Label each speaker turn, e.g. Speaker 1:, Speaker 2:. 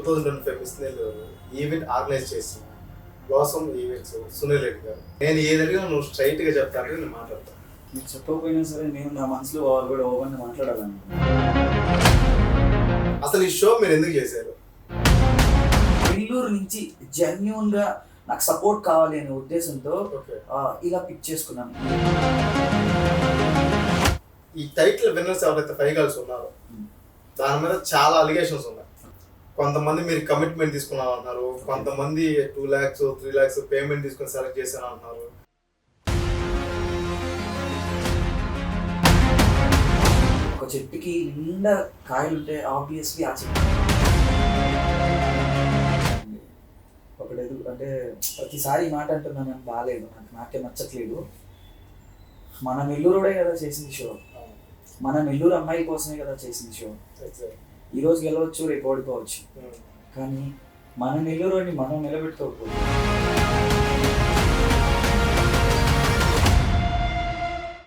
Speaker 1: 2025 miss Nellore event organise చేసిన blossom events Sunil Reddy గారు. నేను ఏది అడిగినా నువ్వు స్ట్రైట్గా చెప్తాను, నేను మాట్లాడతాను.
Speaker 2: మీరు చెప్పకపోయినా సరే నేను నా మనసులో వాళ్ళు కూడా ఓపెన్గా మాట్లాడాలని.
Speaker 1: అసలు ఈ షో మీరు ఎందుకు చేశారు?
Speaker 2: నెల్లూరు నుంచి జెన్యూన్గా నాకు సపోర్ట్ కావాలి అనే ఉద్దేశంతో ఇలా పిక్ చేసుకున్నాను.
Speaker 1: ఈ టైటిల్ విన్నర్స్ ఎవరైతే 5 గర్ల్స్ ఉన్నారో దాని మీద చాలా అలిగేషన్స్ ఉన్నాయి. కొంతమంది మీరు కమిట్మెంట్ తీసుకున్నాం అంటున్నారు, కొంతమంది 2 lakhs 3 lakhs పేమెంట్ తీసుకుని సెలెక్ట్ చేశాను అంటున్నారు.
Speaker 2: ఒక చెట్టుకి నిండా కాయలు ఉంటే ఆబ్వియస్లీ ఆ చెట్టు ఒకటేదు అంటే ప్రతిసారి ఈ మాట అంటున్నాను, నాకు బాగాలేదు, నాకే నచ్చట్లేదు. మన నెల్లూరుడే కదా చేసింది షో, మన నెల్లూరు అమ్మాయి కోసమే కదా చేసింది షో. ఈరోజు గెలవచ్చు, రేపు ఓడిపోవచ్చు, కానీ మన నెల్లూరుని మనం నిలబెట్టుకోకపోతే